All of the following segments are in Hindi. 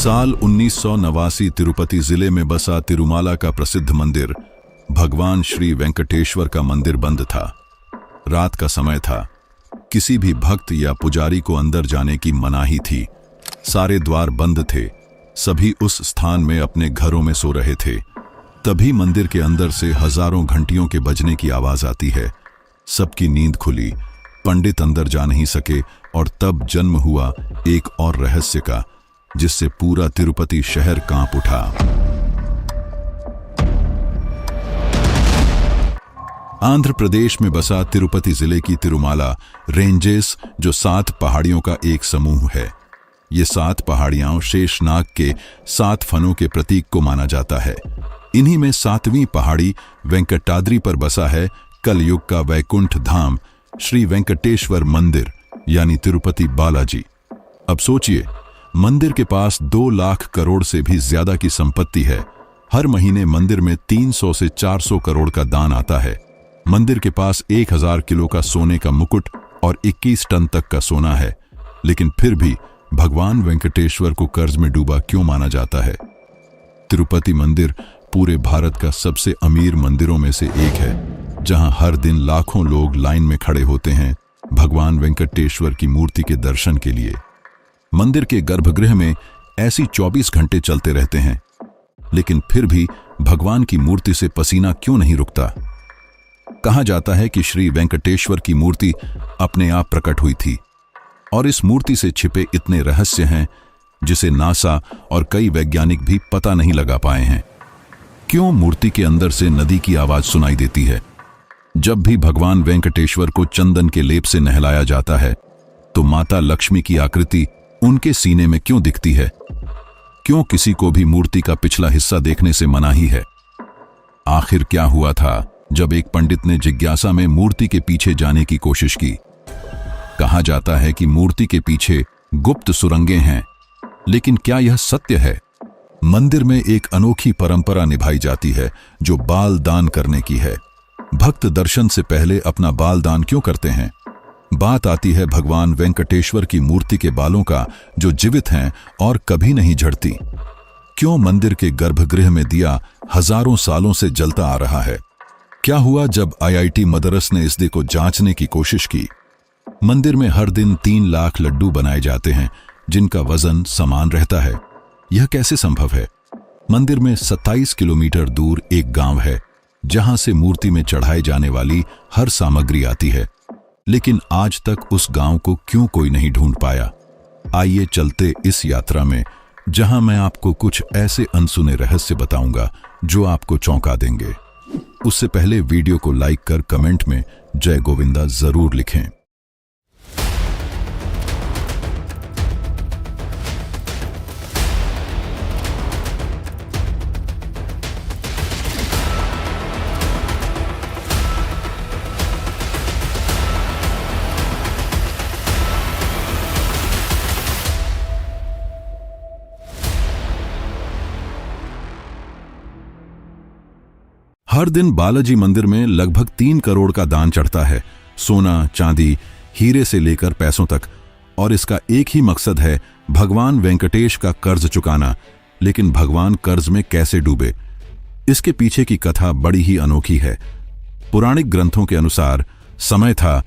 साल 1989 तिरुपति जिले में बसा तिरुमाला का प्रसिद्ध मंदिर भगवान श्री वेंकटेश्वर का मंदिर बंद था। रात का समय था। किसी भी भक्त या पुजारी को अंदर जाने की मनाही थी। सारे द्वार बंद थे। सभी उस स्थान में अपने घरों में सो रहे थे। तभी मंदिर के अंदर से हजारों घंटियों के बजने की आवाज आती है। सबकी नींद खुली। पंडित अंदर जा नहीं सके और तब जन्म हुआ एक और रहस्य का, जिससे पूरा तिरुपति शहर कांप उठा। आंध्र प्रदेश में बसा तिरुपति जिले की तिरुमाला रेंजेस, जो 7 पहाड़ियों का एक समूह है। ये 7 पहाड़ियां शेषनाग के 7 फनों के प्रतीक को माना जाता है। इन्हीं में 7वीं पहाड़ी वेंकटाद्रि पर बसा है कलयुग का वैकुंठ धाम श्री वेंकटेश्वर मंदिर, यानी तिरुपति बालाजी। अब सोचिए, मंदिर के पास 2 लाख करोड़ से भी ज्यादा की संपत्ति है। हर महीने मंदिर में 300 से 400 करोड़ का दान आता है। मंदिर के पास 1000 किलो का सोने का मुकुट और 21 टन तक का सोना है। लेकिन फिर भी भगवान वेंकटेश्वर को कर्ज में डूबा क्यों माना जाता है? तिरुपति मंदिर पूरे भारत का सबसे अमीर मंदिरों में से एक है, जहां हर दिन लाखों लोग लाइन में खड़े होते हैं भगवान वेंकटेश्वर की मूर्ति के दर्शन के लिए। मंदिर के गर्भगृह में ऐसी 24 घंटे चलते रहते हैं, लेकिन फिर भी भगवान की मूर्ति से पसीना क्यों नहीं रुकता? कहा जाता है कि श्री वेंकटेश्वर की मूर्ति अपने आप प्रकट हुई थी, और इस मूर्ति से छिपे इतने रहस्य हैं जिसे नासा और कई वैज्ञानिक भी पता नहीं लगा पाए हैं। क्यों मूर्ति के अंदर से नदी की आवाज सुनाई देती है? जब भी भगवान वेंकटेश्वर को चंदन के लेप से नहलाया जाता है, तो माता लक्ष्मी की आकृति उनके सीने में क्यों दिखती है? क्यों किसी को भी मूर्ति का पिछला हिस्सा देखने से मनाही है? आखिर क्या हुआ था जब एक पंडित ने जिज्ञासा में मूर्ति के पीछे जाने की कोशिश की? कहा जाता है कि मूर्ति के पीछे गुप्त सुरंगें हैं, लेकिन क्या यह सत्य है? मंदिर में एक अनोखी परंपरा निभाई जाती है, जो बाल दान करने की है। भक्त दर्शन से पहले अपना बाल दान क्यों करते हैं? बात आती है भगवान वेंकटेश्वर की मूर्ति के बालों का, जो जीवित हैं और कभी नहीं झड़ती। क्यों मंदिर के गर्भगृह में दिया हजारों सालों से जलता आ रहा है? क्या हुआ जब IIT मद्रास ने इस दिए को जांचने की कोशिश की? मंदिर में हर दिन 3 लाख लड्डू बनाए जाते हैं, जिनका वजन समान रहता है। यह कैसे संभव है? मंदिर में 27 किलोमीटर दूर एक गांव है, जहां से मूर्ति में चढ़ाई जाने वाली हर सामग्री आती है, लेकिन आज तक उस गांव को क्यों कोई नहीं ढूंढ पाया? आइए चलते इस यात्रा में, जहां मैं आपको कुछ ऐसे अनसुने रहस्य बताऊंगा जो आपको चौंका देंगे। उससे पहले वीडियो को लाइक कर कमेंट में जय गोविंदा जरूर लिखें। हर दिन बालाजी मंदिर में लगभग 3 करोड़ का दान चढ़ता है, सोना, चांदी, हीरे से लेकर पैसों तक। और इसका एक ही मकसद है, भगवान वेंकटेश का कर्ज चुकाना। लेकिन भगवान कर्ज में कैसे डूबे? इसके पीछे की कथा बड़ी ही अनोखी है। पुराणिक ग्रंथों के अनुसार समय था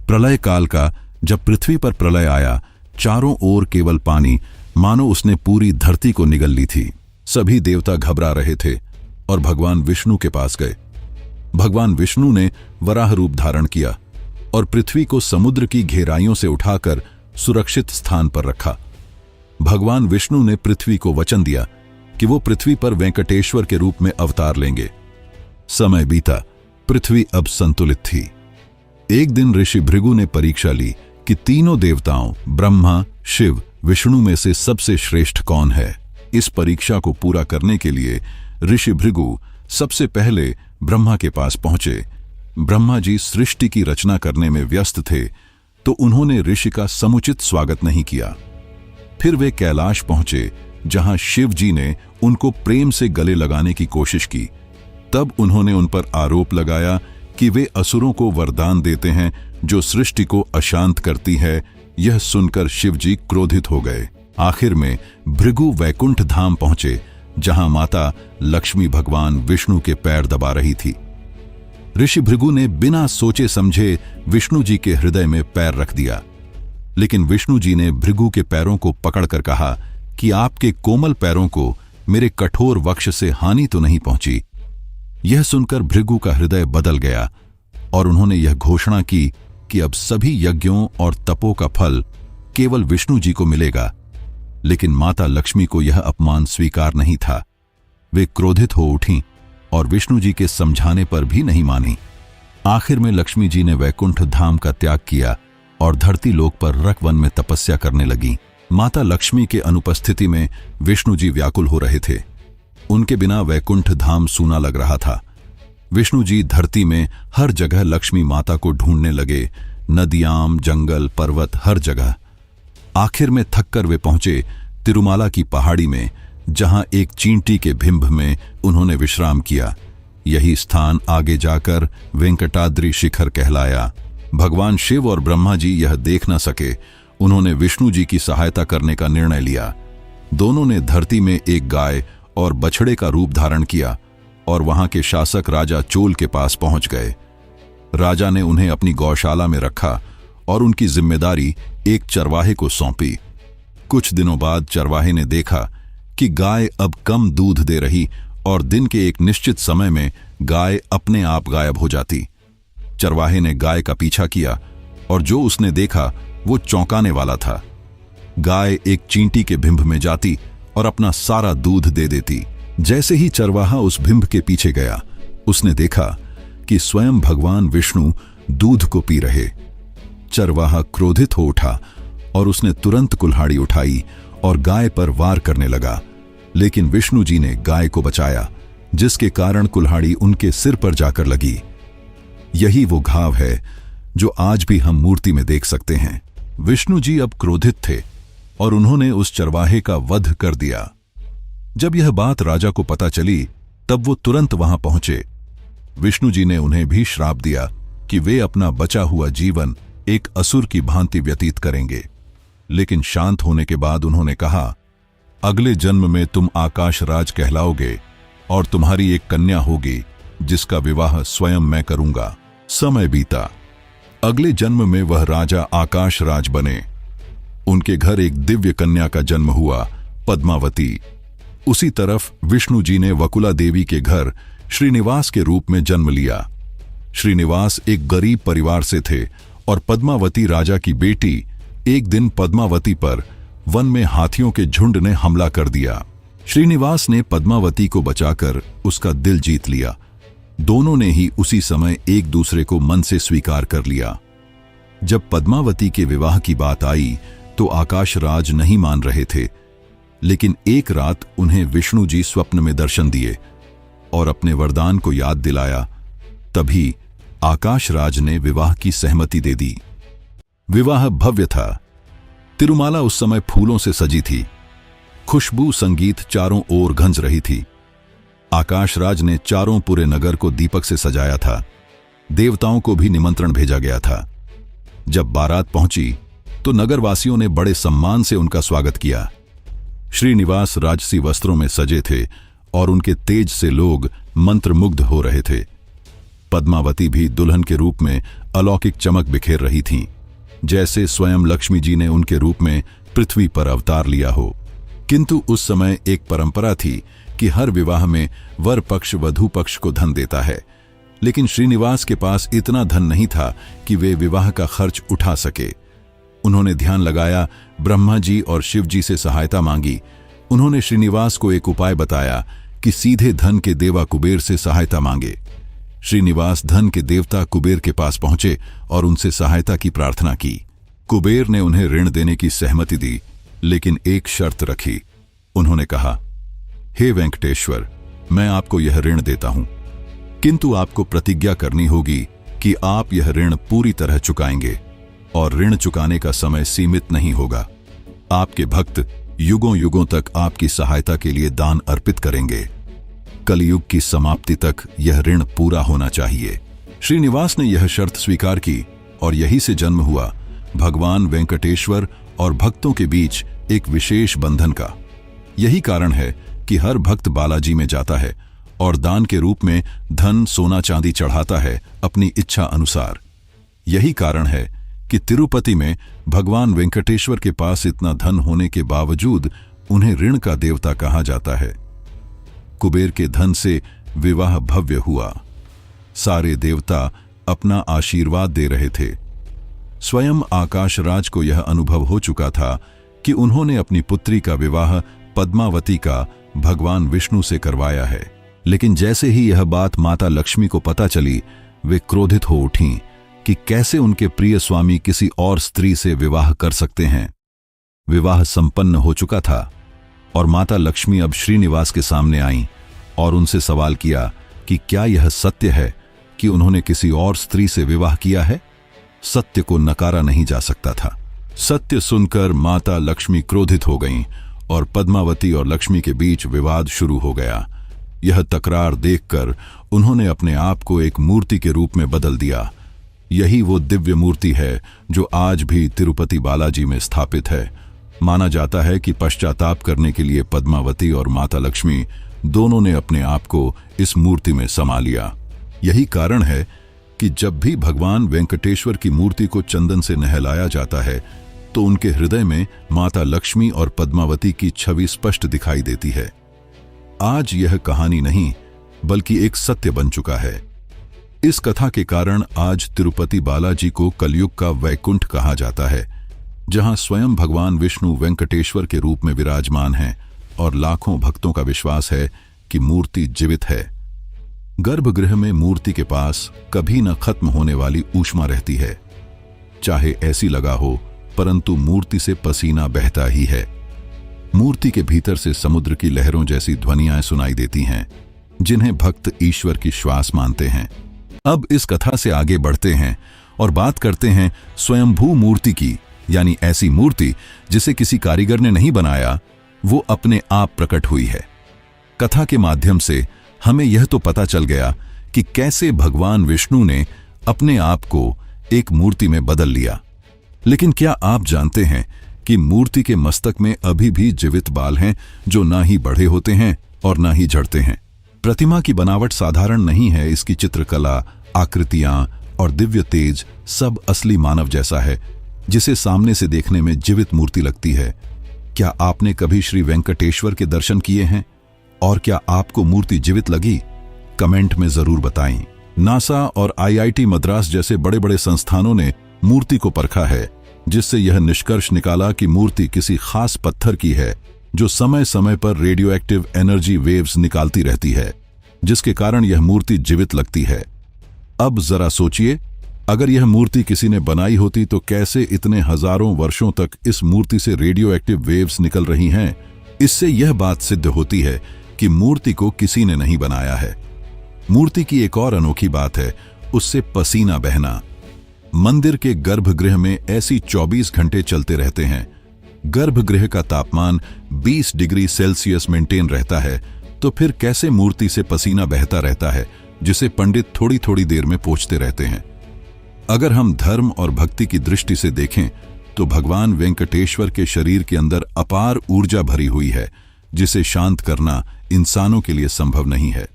प्रलय काल का, जब पृथ्वी पर प्रलय आया। चारों ओर केवल पानी, मानो उसने पूरी धरती को निगल ली थी। सभी देवता घबरा रहे थे और भगवान विष्णु के पास गए। भगवान विष्णु ने वराह रूप धारण किया और पृथ्वी को समुद्र की घेराइयों से उठाकर सुरक्षित स्थान पर रखा। भगवान विष्णु ने पृथ्वी को वचन दिया कि वो पृथ्वी पर वेंकटेश्वर के रूप में अवतार लेंगे। समय बीता, पृथ्वी अब संतुलित थी। एक दिन ऋषि भृगु ने परीक्षा ली कि तीनों देवताओं ब्रह्मा, शिव, विष्णु में से सबसे श्रेष्ठ कौन है। इस परीक्षा को पूरा करने के लिए ऋषि भृगु सबसे पहले ब्रह्मा के पास पहुंचे। ब्रह्मा जी सृष्टि की रचना करने में व्यस्त थे, तो उन्होंने ऋषि का समुचित स्वागत नहीं किया। फिर वे कैलाश पहुंचे, जहां शिव जी ने उनको प्रेम से गले लगाने की कोशिश की। तब उन्होंने उन पर आरोप लगाया कि वे असुरों को वरदान देते हैं, जो सृष्टि को अशांत करती है। यह सुनकर शिव जी क्रोधित हो गए। आखिर में भृगु वैकुंठ धाम पहुंचे, जहां माता लक्ष्मी भगवान विष्णु के पैर दबा रही थी। ऋषि भृगु ने बिना सोचे समझे विष्णु जी के हृदय में पैर रख दिया, लेकिन विष्णु जी ने भृगु के पैरों को पकड़कर कहा कि आपके कोमल पैरों को मेरे कठोर वक्ष से हानि तो नहीं पहुंची। यह सुनकर भृगु का हृदय बदल गया और उन्होंने यह घोषणा की कि अब सभी यज्ञों और तपों का फल केवल विष्णु जी को मिलेगा। लेकिन माता लक्ष्मी को यह अपमान स्वीकार नहीं था। वे क्रोधित हो उठीं और विष्णु जी के समझाने पर भी नहीं मानी। आखिर में लक्ष्मी जी ने वैकुंठ धाम का त्याग किया और धरती लोक पर रकवन में तपस्या करने लगी। माता लक्ष्मी के अनुपस्थिति में विष्णु जी व्याकुल हो रहे थे। उनके बिना वैकुंठ धाम सूना लग रहा था। विष्णु जी धरती में हर जगह लक्ष्मी माता को ढूंढने लगे, नदियां, जंगल, पर्वत, हर जगह। आखिर में थककर वे पहुंचे तिरुमाला की पहाड़ी में, जहां एक चींटी के बिंब में उन्होंने विश्राम किया। यही स्थान आगे जाकर वेंकटाद्रि शिखर कहलाया। भगवान शिव और ब्रह्मा जी यह देख न सके। उन्होंने विष्णु जी की सहायता करने का निर्णय लिया। दोनों ने धरती में एक गाय और बछड़े का रूप धारण किया और वहां के शासक राजा चोल के पास पहुंच गए। राजा ने उन्हें अपनी गौशाला में रखा और उनकी जिम्मेदारी एक चरवाहे को सौंपी। कुछ दिनों बाद चरवाहे ने देखा कि गाय अब कम दूध दे रही और दिन के एक निश्चित समय में गाय अपने आप गायब हो जाती। चरवाहे ने गाय का पीछा किया और जो उसने देखा वो चौंकाने वाला था। गाय एक चींटी के बिंब में जाती और अपना सारा दूध दे देती। जैसे ही चरवाहा उस बिंब के पीछे गया, उसने देखा कि स्वयं भगवान विष्णु दूध को पी रहे। चरवाहा क्रोधित हो उठा और उसने तुरंत कुल्हाड़ी उठाई और गाय पर वार करने लगा। लेकिन विष्णु जी ने गाय को बचाया, जिसके कारण कुल्हाड़ी उनके सिर पर जाकर लगी। यही वो घाव है जो आज भी हम मूर्ति में देख सकते हैं। विष्णु जी अब क्रोधित थे और उन्होंने उस चरवाहे का वध कर दिया। जब यह बात राजा को पता चली, तब वो तुरंत वहां पहुंचे। विष्णु जी ने उन्हें भी श्राप दिया कि वे अपना बचा हुआ जीवन एक असुर की भांति व्यतीत करेंगे। लेकिन शांत होने के बाद उन्होंने कहा, अगले जन्म में तुम आकाश राज कहलाओगे और तुम्हारी एक कन्या होगी जिसका विवाह स्वयं मैं करूंगा। समय बीता। अगले जन्म में वह राजा आकाश राज बने। उनके घर एक दिव्य कन्या का जन्म हुआ, पद्मावती। उसी तरफ विष्णु जी ने वकुला देवी के घर श्रीनिवास के रूप में जन्म लिया। श्रीनिवास एक गरीब परिवार से थे और पद्मावती राजा की बेटी। एक दिन पद्मावती पर वन में हाथियों के झुंड ने हमला कर दिया। श्रीनिवास ने पद्मावती को बचाकर उसका दिल जीत लिया। दोनों ने ही उसी समय एक दूसरे को मन से स्वीकार कर लिया। जब पद्मावती के विवाह की बात आई तो आकाश राज नहीं मान रहे थे, लेकिन एक रात उन्हें विष्णु जी स्वप्न में दर्शन दिए और अपने वरदान को याद दिलाया। तभी आकाश राज ने विवाह की सहमति दे दी। विवाह भव्य था। तिरुमाला उस समय फूलों से सजी थी। खुशबू संगीत चारों ओर गूंज रही थी। आकाश राज ने चारों पूरे नगर को दीपक से सजाया था। देवताओं को भी निमंत्रण भेजा गया था। जब बारात पहुंची तो नगरवासियों ने बड़े सम्मान से उनका स्वागत किया। श्रीनिवास राजसी वस्त्रों में सजे थे और उनके तेज से लोग मंत्रमुग्ध हो रहे थे। पद्मावती भी दुल्हन के रूप में अलौकिक चमक बिखेर रही थीं, जैसे स्वयं लक्ष्मी जी ने उनके रूप में पृथ्वी पर अवतार लिया हो। किंतु उस समय एक परंपरा थी कि हर विवाह में वर पक्ष वधू पक्ष को धन देता है, लेकिन श्रीनिवास के पास इतना धन नहीं था कि वे विवाह का खर्च उठा सके। उन्होंने ध्यान लगाया, ब्रह्मा जी और शिव जी से सहायता मांगी। उन्होंने श्रीनिवास को एक उपाय बताया कि सीधे धन के देवा कुबेर से सहायता मांगे। श्रीनिवास धन के देवता कुबेर के पास पहुंचे और उनसे सहायता की प्रार्थना की। कुबेर ने उन्हें ऋण देने की सहमति दी, लेकिन एक शर्त रखी। उन्होंने कहा, हे वेंकटेश्वर, मैं आपको यह ऋण देता हूं, किंतु आपको प्रतिज्ञा करनी होगी कि आप यह ऋण पूरी तरह चुकाएंगे और ऋण चुकाने का समय सीमित नहीं होगा। आपके भक्त युगों युगों तक आपकी सहायता के लिए दान अर्पित करेंगे। कलयुग की समाप्ति तक यह ऋण पूरा होना चाहिए। श्रीनिवास ने यह शर्त स्वीकार की और यही से जन्म हुआ भगवान वेंकटेश्वर और भक्तों के बीच एक विशेष बंधन का। यही कारण है कि हर भक्त बालाजी में जाता है और दान के रूप में धन, सोना, चांदी चढ़ाता है अपनी इच्छा अनुसार। यही कारण है कि तिरुपति में भगवान वेंकटेश्वर के पास इतना धन होने के बावजूद उन्हें ऋण का देवता कहा जाता है। कुबेर के धन से विवाह भव्य हुआ। सारे देवता अपना आशीर्वाद दे रहे थे। स्वयं आकाशराज को यह अनुभव हो चुका था कि उन्होंने अपनी पुत्री का विवाह पद्मावती का भगवान विष्णु से करवाया है। लेकिन जैसे ही यह बात माता लक्ष्मी को पता चली, वे क्रोधित हो उठीं कि कैसे उनके प्रिय स्वामी किसी और स्त्री से विवाह कर सकते हैं। विवाह संपन्न हो चुका था और माता लक्ष्मी अब श्रीनिवास के सामने आईं और उनसे सवाल किया कि क्या यह सत्य है कि उन्होंने किसी और स्त्री से विवाह किया है। सत्य को नकारा नहीं जा सकता था। सत्य सुनकर माता लक्ष्मी क्रोधित हो गईं और पद्मावती और लक्ष्मी के बीच विवाद शुरू हो गया। यह तकरार देखकर उन्होंने अपने आप को एक मूर्ति के रूप में बदल दिया। यही वो दिव्य मूर्ति है जो आज भी तिरुपति बालाजी में स्थापित है। माना जाता है कि पश्चाताप करने के लिए पद्मावती और माता लक्ष्मी दोनों ने अपने आप को इस मूर्ति में समा लिया। यही कारण है कि जब भी भगवान वेंकटेश्वर की मूर्ति को चंदन से नहलाया जाता है तो उनके हृदय में माता लक्ष्मी और पद्मावती की छवि स्पष्ट दिखाई देती है। आज यह कहानी नहीं बल्कि एक सत्य बन चुका है। इस कथा के कारण आज तिरुपति बालाजी को कलयुग का वैकुंठ कहा जाता है, जहां स्वयं भगवान विष्णु वेंकटेश्वर के रूप में विराजमान हैं और लाखों भक्तों का विश्वास है कि मूर्ति जीवित है। गर्भगृह में मूर्ति के पास कभी न खत्म होने वाली ऊष्मा रहती है। चाहे ऐसी लगा हो, परंतु मूर्ति से पसीना बहता ही है। मूर्ति के भीतर से समुद्र की लहरों जैसी ध्वनियां सुनाई देती हैं, जिन्हें भक्त ईश्वर की श्वास मानते हैं। अब इस कथा से आगे बढ़ते हैं और बात करते हैं स्वयंभू मूर्ति की, यानी ऐसी मूर्ति जिसे किसी कारीगर ने नहीं बनाया, वो अपने आप प्रकट हुई है। कथा के माध्यम से हमें यह तो पता चल गया कि कैसे भगवान विष्णु ने अपने आप को एक मूर्ति में बदल लिया। लेकिन क्या आप जानते हैं कि मूर्ति के मस्तक में अभी भी जीवित बाल हैं, जो ना ही बड़े होते हैं और ना ही झड़ते हैं। प्रतिमा की बनावट साधारण नहीं है। इसकी चित्रकला, आकृतियां और दिव्य तेज सब असली मानव जैसा है, जिसे सामने से देखने में जीवित मूर्ति लगती है। क्या आपने कभी श्री वेंकटेश्वर के दर्शन किए हैं और क्या आपको मूर्ति जीवित लगी? कमेंट में जरूर बताएं। नासा और आईआईटी मद्रास जैसे बड़े बड़े संस्थानों ने मूर्ति को परखा है, जिससे यह निष्कर्ष निकाला कि मूर्ति किसी खास पत्थर की है जो समय समय पर रेडियो एक्टिव एनर्जी वेव्स निकालती रहती है, जिसके कारण यह मूर्ति जीवित लगती है। अब जरा सोचिए, अगर यह मूर्ति किसी ने बनाई होती तो कैसे इतने हजारों वर्षों तक इस मूर्ति से रेडियो एक्टिव वेव्स निकल रही हैं। इससे यह बात सिद्ध होती है कि मूर्ति को किसी ने नहीं बनाया है। मूर्ति की एक और अनोखी बात है उससे पसीना बहना। मंदिर के गर्भगृह में ऐसी 24 घंटे चलते रहते हैं। गर्भगृह का तापमान 20 डिग्री सेल्सियस मेंटेन रहता है, तो फिर कैसे मूर्ति से पसीना बहता रहता है, जिसे पंडित थोड़ी थोड़ी देर में पोंछते रहते हैं। अगर हम धर्म और भक्ति की दृष्टि से देखें तो भगवान वेंकटेश्वर के शरीर के अंदर अपार ऊर्जा भरी हुई है, जिसे शांत करना इंसानों के लिए संभव नहीं है।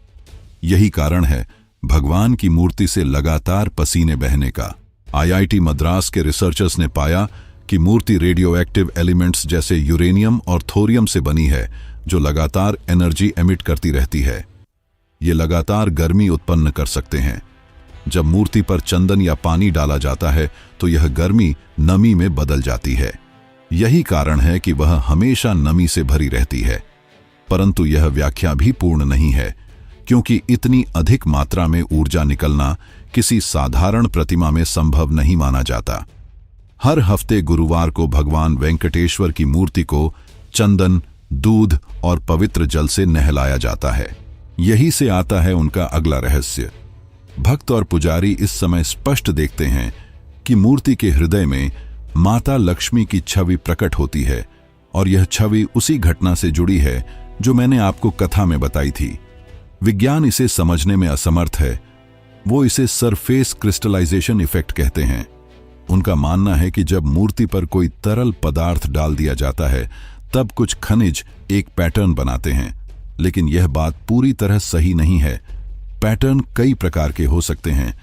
यही कारण है भगवान की मूर्ति से लगातार पसीने बहने का। आईआईटी मद्रास के रिसर्चर्स ने पाया कि मूर्ति रेडियो एक्टिव एलिमेंट्स जैसे यूरेनियम और थोरियम से बनी है, जो लगातार एनर्जी एमिट करती रहती है। ये लगातार गर्मी उत्पन्न कर सकते हैं। जब मूर्ति पर चंदन या पानी डाला जाता है तो यह गर्मी नमी में बदल जाती है। यही कारण है कि वह हमेशा नमी से भरी रहती है। परंतु यह व्याख्या भी पूर्ण नहीं है, क्योंकि इतनी अधिक मात्रा में ऊर्जा निकलना किसी साधारण प्रतिमा में संभव नहीं माना जाता। हर हफ्ते गुरुवार को भगवान वेंकटेश्वर की मूर्ति को चंदन, दूध और पवित्र जल से नहलाया जाता है। यही से आता है उनका अगला रहस्य। भक्त और पुजारी इस समय स्पष्ट देखते हैं कि मूर्ति के हृदय में माता लक्ष्मी की छवि प्रकट होती है, और यह छवि उसी घटना से जुड़ी है जो मैंने आपको कथा में बताई थी। विज्ञान इसे समझने में असमर्थ है। वो इसे सरफेस क्रिस्टलाइजेशन इफेक्ट कहते हैं। उनका मानना है कि जब मूर्ति पर कोई तरल पदार्थ डाल दिया जाता है तब कुछ खनिज एक पैटर्न बनाते हैं, लेकिन यह बात पूरी तरह सही नहीं है। पैटर्न कई प्रकार के हो सकते हैं,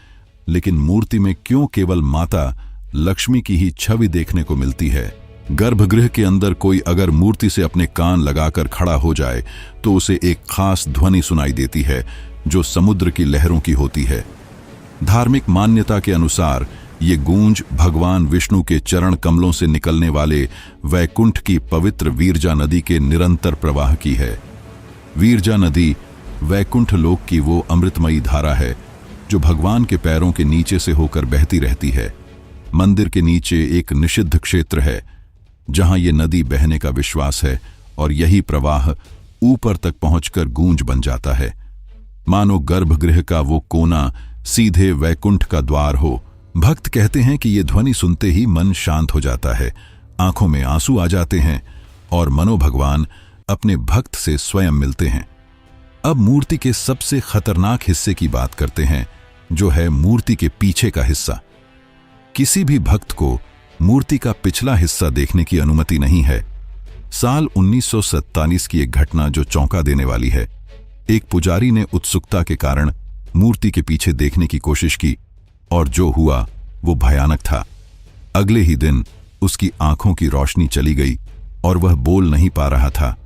लेकिन मूर्ति में क्यों केवल माता लक्ष्मी की ही छवि देखने को मिलती है? गर्भगृह के अंदर कोई अगर मूर्ति से अपने कान लगाकर खड़ा हो जाए तो उसे एक खास ध्वनि सुनाई देती है जो समुद्र की लहरों की होती है। धार्मिक मान्यता के अनुसार ये गूंज भगवान विष्णु के चरण कमलों से निकलने वाले वैकुंठ की पवित्र वीरजा नदी के निरंतर प्रवाह की है। वीरजा नदी वैकुंठ लोक की वो अमृतमयी धारा है जो भगवान के पैरों के नीचे से होकर बहती रहती है। मंदिर के नीचे एक निषिद्ध क्षेत्र है जहां ये नदी बहने का विश्वास है और यही प्रवाह ऊपर तक पहुंचकर गूंज बन जाता है, मानो गर्भगृह का वो कोना सीधे वैकुंठ का द्वार हो। भक्त कहते हैं कि ये ध्वनि सुनते ही मन शांत हो जाता है, आंखों में आंसू आ जाते हैं और मनो भगवान अपने भक्त से स्वयं मिलते हैं। अब मूर्ति के सबसे खतरनाक हिस्से की बात करते हैं, जो है मूर्ति के पीछे का हिस्सा। किसी भी भक्त को मूर्ति का पिछला हिस्सा देखने की अनुमति नहीं है। साल 1947 की एक घटना जो चौंका देने वाली है। एक पुजारी ने उत्सुकता के कारण मूर्ति के पीछे देखने की कोशिश की और जो हुआ वो भयानक था। अगले ही दिन उसकी आंखों की रोशनी चली गई और वह बोल नहीं पा रहा था।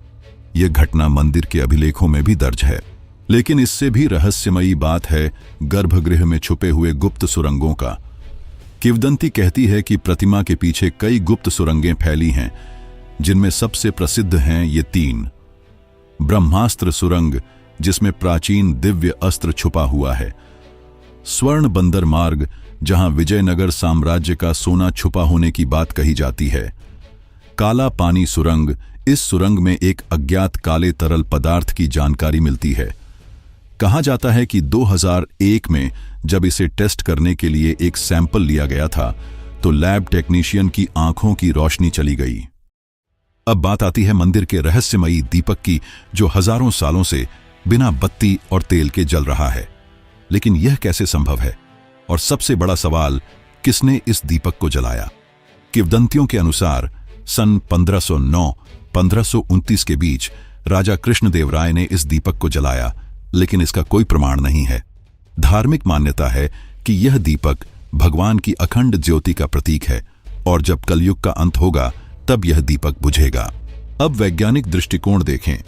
यह घटना मंदिर के अभिलेखों में भी दर्ज है। लेकिन इससे भी रहस्यमयी बात है गर्भगृह में छुपे हुए गुप्त सुरंगों का। किंवदंती कहती है कि प्रतिमा के पीछे कई गुप्त सुरंगें फैली हैं, जिनमें सबसे प्रसिद्ध हैं ये 3। ब्रह्मास्त्र सुरंग, जिसमें प्राचीन दिव्य अस्त्र छुपा हुआ है। स्वर्ण बंदर मार्ग, जहां विजयनगर साम्राज्य का सोना छुपा होने की बात कही जाती है। काला पानी सुरंग, इस सुरंग में एक अज्ञात काले तरल पदार्थ की जानकारी मिलती है। कहा जाता है कि 2001 में जब इसे टेस्ट करने के लिए एक सैंपल लिया गया था तो लैब टेक्नीशियन की आंखों की रोशनी चली गई। अब बात आती है मंदिर के रहस्यमयी दीपक की, जो हजारों सालों से बिना बत्ती और तेल के जल रहा है। लेकिन यह कैसे संभव है? और सबसे बड़ा सवाल, किसने इस दीपक को जलाया? किंवदंतियों के अनुसार सन 1509-1529 के बीच राजा कृष्णदेव राय ने इस दीपक को जलाया, लेकिन इसका कोई प्रमाण नहीं है। धार्मिक मान्यता है कि यह दीपक भगवान की अखंड ज्योति का प्रतीक है और जब कलयुग का अंत होगा तब यह दीपक बुझेगा। अब वैज्ञानिक दृष्टिकोण देखें।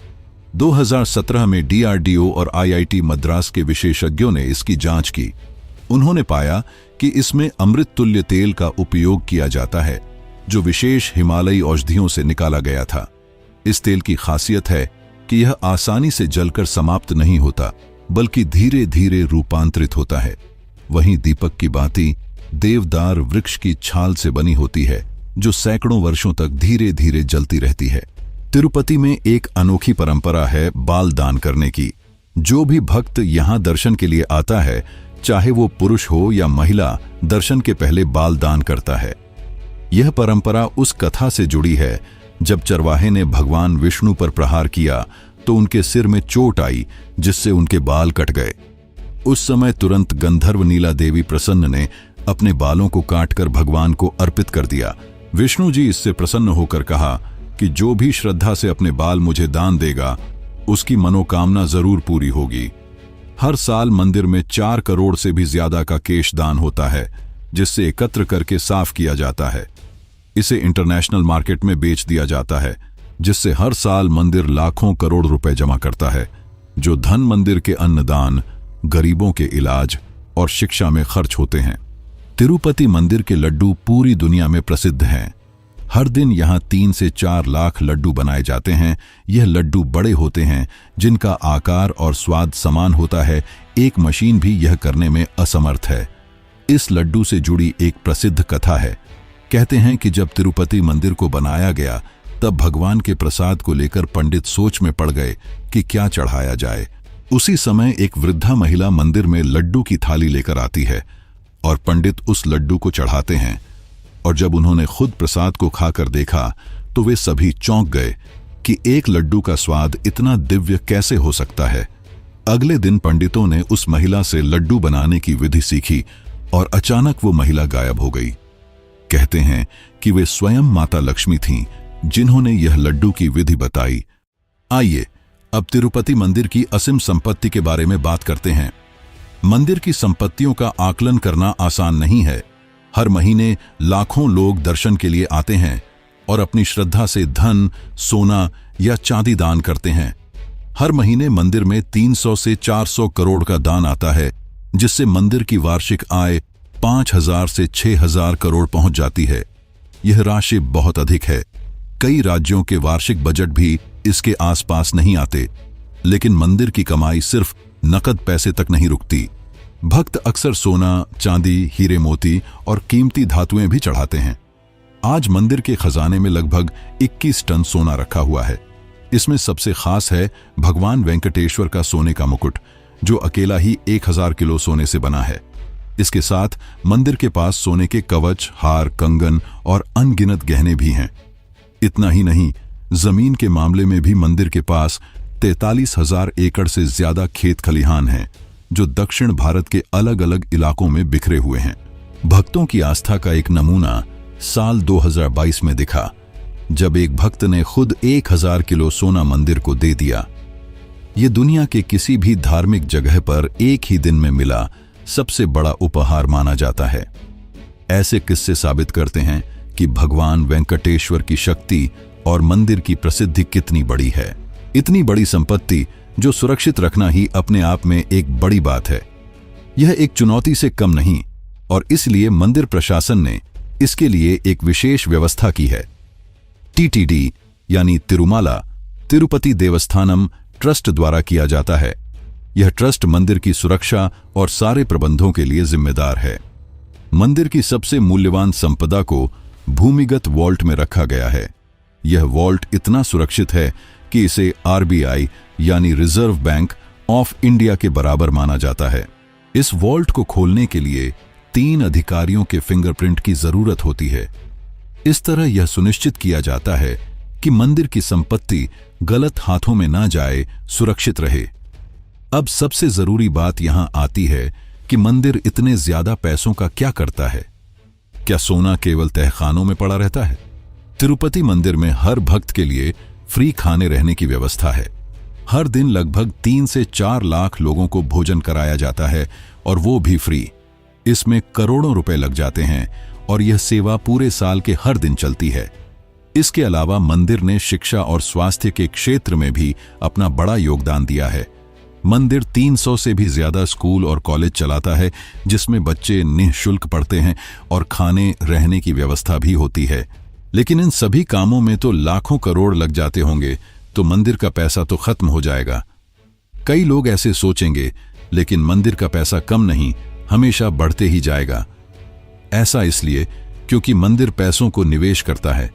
2017 में DRDO और IIT मद्रास के विशेषज्ञों ने इसकी जांच की। उन्होंने पाया कि इसमें अमृत तुल्य तेल का उपयोग किया जाता है, जो विशेष हिमालयी औषधियों से निकाला गया था। इस तेल की खासियत है कि यह आसानी से जलकर समाप्त नहीं होता, बल्कि धीरे धीरे रूपांतरित होता है। वहीं दीपक की बाती देवदार वृक्ष की छाल से बनी होती है, जो सैकड़ों वर्षों तक धीरे धीरे जलती रहती है। तिरुपति में एक अनोखी परंपरा है बाल दान करने की। जो भी भक्त यहाँ दर्शन के लिए आता है, चाहे वो पुरुष हो या महिला, दर्शन के पहले बाल दान करता है। यह परंपरा उस कथा से जुड़ी है जब चरवाहे ने भगवान विष्णु पर प्रहार किया तो उनके सिर में चोट आई, जिससे उनके बाल कट गए। उस समय तुरंत गंधर्व नीला देवी प्रसन्न ने अपने बालों को काटकर भगवान को अर्पित कर दिया। विष्णु जी इससे प्रसन्न होकर कहा कि जो भी श्रद्धा से अपने बाल मुझे दान देगा, उसकी मनोकामना जरूर पूरी होगी। हर साल मंदिर में 4 करोड़ से भी ज्यादा का केश दान होता है, जिससे एकत्र करके साफ किया जाता है। इसे इंटरनेशनल मार्केट में बेच दिया जाता है, जिससे हर साल मंदिर लाखों करोड़ रुपए जमा करता है, जो धन मंदिर के अन्नदान, गरीबों के इलाज और शिक्षा में खर्च होते हैं। तिरुपति मंदिर के लड्डू पूरी दुनिया में प्रसिद्ध हैं। हर दिन यहाँ 3 से 4 लाख लड्डू बनाए जाते हैं। यह लड्डू बड़े होते हैं, जिनका आकार और स्वाद समान होता है। एक मशीन भी यह करने में असमर्थ है। इस लड्डू से जुड़ी एक प्रसिद्ध कथा है। कहते हैं कि जब तिरुपति मंदिर को बनाया गया, तब भगवान के प्रसाद को लेकर पंडित सोच में पड़ गए कि क्या चढ़ाया जाए। उसी समय एक वृद्धा महिला मंदिर में लड्डू की थाली लेकर आती है और पंडित उस लड्डू को चढ़ाते हैं। और जब उन्होंने खुद प्रसाद को खाकर देखा तो वे सभी चौंक गए कि एक लड्डू का स्वाद इतना दिव्य कैसे हो सकता है। अगले दिन पंडितों ने उस महिला से लड्डू बनाने की विधि सीखी और अचानक वो महिला गायब हो गई। कहते हैं कि वे स्वयं माता लक्ष्मी थीं जिन्होंने यह लड्डू की विधि बताई। आइए अब तिरुपति मंदिर की असीम संपत्ति के बारे में बात करते हैं। मंदिर की संपत्तियों का आकलन करना आसान नहीं है। हर महीने लाखों लोग दर्शन के लिए आते हैं और अपनी श्रद्धा से धन, सोना या चांदी दान करते हैं। हर महीने मंदिर में 300 से 400 करोड़ का दान आता है, जिससे मंदिर की वार्षिक आय 5,000 से 6,000 करोड़ पहुंच जाती है। यह राशि बहुत अधिक है। कई राज्यों के वार्षिक बजट भी इसके आसपास नहीं आते। लेकिन मंदिर की कमाई सिर्फ नकद पैसे तक नहीं रुकती। भक्त अक्सर सोना, चांदी, हीरे मोती और कीमती धातुएं भी चढ़ाते हैं। आज मंदिर के खजाने में लगभग 21 टन सोना रखा हुआ है। इसमें सबसे खास है भगवान वेंकटेश्वर का सोने का मुकुट, जो अकेला ही 1000 किलो सोने से बना है। इसके साथ मंदिर के पास सोने के कवच, हार, कंगन और अनगिनत गहने भी हैं। इतना ही नहीं, जमीन के मामले में भी मंदिर के पास 43,000 एकड़ से ज्यादा खेत खलिहान हैं, जो दक्षिण भारत के अलग अलग इलाकों में बिखरे हुए हैं। भक्तों की आस्था का एक नमूना साल 2022 में दिखा, जब एक भक्त ने खुद 1000 किलो सोना मंदिर को दे दिया। ये दुनिया के किसी भी धार्मिक जगह पर एक ही दिन में मिला सबसे बड़ा उपहार माना जाता है। ऐसे किस्से साबित करते हैं कि भगवान वेंकटेश्वर की शक्ति और मंदिर की प्रसिद्धि कितनी बड़ी है। इतनी बड़ी संपत्ति जो सुरक्षित रखना ही अपने आप में एक बड़ी बात है। यह एक चुनौती से कम नहीं, और इसलिए मंदिर प्रशासन ने इसके लिए एक विशेष व्यवस्था की है। टीटीडी यानी तिरुमाला तिरुपति देवस्थानम ट्रस्ट द्वारा किया जाता है। यह ट्रस्ट मंदिर की सुरक्षा और सारे प्रबंधों के लिए जिम्मेदार है। मंदिर की सबसे मूल्यवान संपदा को भूमिगत वॉल्ट में रखा गया है। यह वॉल्ट इतना सुरक्षित है कि इसे आरबीआई यानी रिजर्व बैंक ऑफ इंडिया के बराबर माना जाता है। इस वॉल्ट को खोलने के लिए 3 अधिकारियों के फिंगरप्रिंट की जरूरत होती है। इस तरह यह सुनिश्चित किया जाता है कि मंदिर की संपत्ति गलत हाथों में ना जाए, सुरक्षित रहे। अब सबसे जरूरी बात यहां आती है कि मंदिर इतने ज्यादा पैसों का क्या करता है? क्या सोना केवल तहखानों में पड़ा रहता है? तिरुपति मंदिर में हर भक्त के लिए फ्री खाने रहने की व्यवस्था है। हर दिन लगभग 3 से 4 लाख लोगों को भोजन कराया जाता है, और वो भी फ्री। इसमें करोड़ों रुपए लग जाते हैं, और यह सेवा पूरे साल के हर दिन चलती है। इसके अलावा मंदिर ने शिक्षा और स्वास्थ्य के क्षेत्र में भी अपना बड़ा योगदान दिया है। मंदिर 300 से भी ज्यादा स्कूल और कॉलेज चलाता है, जिसमें बच्चे निःशुल्क पढ़ते हैं और खाने रहने की व्यवस्था भी होती है। लेकिन इन सभी कामों में तो लाखों करोड़ लग जाते होंगे, तो मंदिर का पैसा तो खत्म हो जाएगा। कई लोग ऐसे सोचेंगे, लेकिन मंदिर का पैसा कम नहीं, हमेशा बढ़ते ही जाएगा। ऐसा इसलिए क्योंकि मंदिर पैसों को निवेश करता है।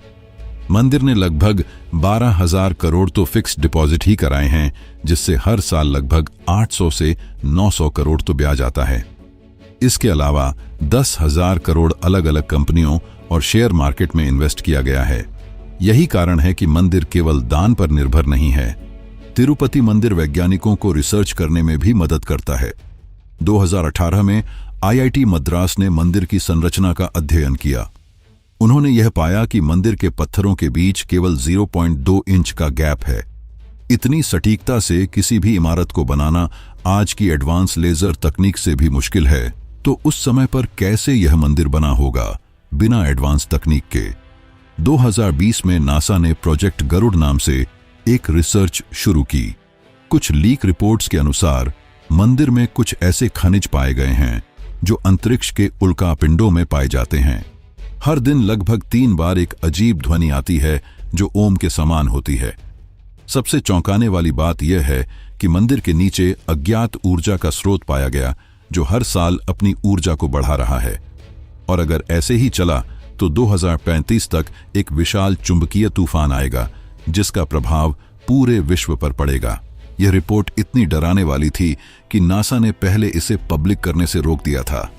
मंदिर ने लगभग 12,000 करोड़ तो फिक्स डिपॉजिट ही कराए हैं, जिससे हर साल लगभग 800 से 900 करोड़ तो ब्याज आता है। इसके अलावा 10,000 करोड़ अलग अलग कंपनियों और शेयर मार्केट में इन्वेस्ट किया गया है। यही कारण है कि मंदिर केवल दान पर निर्भर नहीं है। तिरुपति मंदिर वैज्ञानिकों को रिसर्च करने में भी मदद करता है। 2018 में आईआईटी मद्रास ने मंदिर की संरचना का अध्ययन किया। उन्होंने यह पाया कि मंदिर के पत्थरों के बीच केवल 0.2 इंच का गैप है। इतनी सटीकता से किसी भी इमारत को बनाना आज की एडवांस लेजर तकनीक से भी मुश्किल है, तो उस समय पर कैसे यह मंदिर बना होगा बिना एडवांस तकनीक के? 2020 में नासा ने प्रोजेक्ट गरुड़ नाम से एक रिसर्च शुरू की। कुछ लीक रिपोर्ट्स के अनुसार मंदिर में कुछ ऐसे खनिज पाए गए हैं जो अंतरिक्ष के उल्कापिंडों में पाए जाते हैं। हर दिन लगभग 3 बार एक अजीब ध्वनि आती है जो ओम के समान होती है। सबसे चौंकाने वाली बात यह है कि मंदिर के नीचे अज्ञात ऊर्जा का स्रोत पाया गया, जो हर साल अपनी ऊर्जा को बढ़ा रहा है। और अगर ऐसे ही चला तो 2035 तक एक विशाल चुंबकीय तूफान आएगा, जिसका प्रभाव पूरे विश्व पर पड़ेगा। यह रिपोर्ट इतनी डराने वाली थी कि नासा ने पहले इसे पब्लिक करने से रोक दिया था।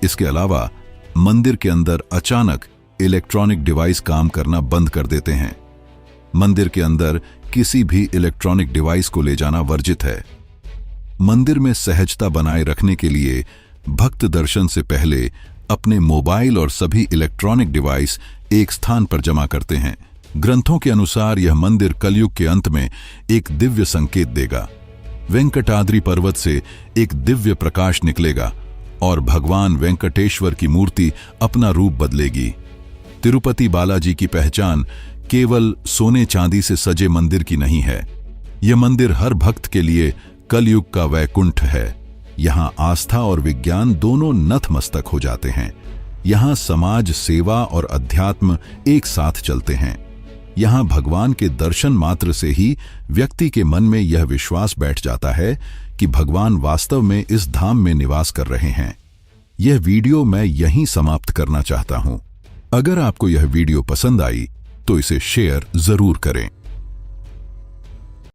इसके अलावा मंदिर के अंदर अचानक इलेक्ट्रॉनिक डिवाइस काम करना बंद कर देते हैं। मंदिर के अंदर किसी भी इलेक्ट्रॉनिक डिवाइस को ले जाना वर्जित है। मंदिर में सहजता बनाए रखने के लिए भक्त दर्शन से पहले अपने मोबाइल और सभी इलेक्ट्रॉनिक डिवाइस एक स्थान पर जमा करते हैं। ग्रंथों के अनुसार यह मंदिर कलयुग के अंत में एक दिव्य संकेत देगा। वेंकटाद्रि पर्वत से एक दिव्य प्रकाश निकलेगा और भगवान वेंकटेश्वर की मूर्ति अपना रूप बदलेगी। तिरुपति बालाजी की पहचान केवल सोने चांदी से सजे मंदिर की नहीं है। यह मंदिर हर भक्त के लिए कलयुग का वैकुंठ है। यहाँ आस्था और विज्ञान दोनों नतमस्तक हो जाते हैं। यहाँ समाज, सेवा और अध्यात्म एक साथ चलते हैं। यहाँ भगवान के दर्शन मात्र से ही व्यक्ति के मन में यह विश्वास बैठ जाता है कि भगवान वास्तव में इस धाम में निवास कर रहे हैं। यह वीडियो मैं यहीं समाप्त करना चाहता हूं। अगर आपको यह वीडियो पसंद आई तो इसे शेयर जरूर करें।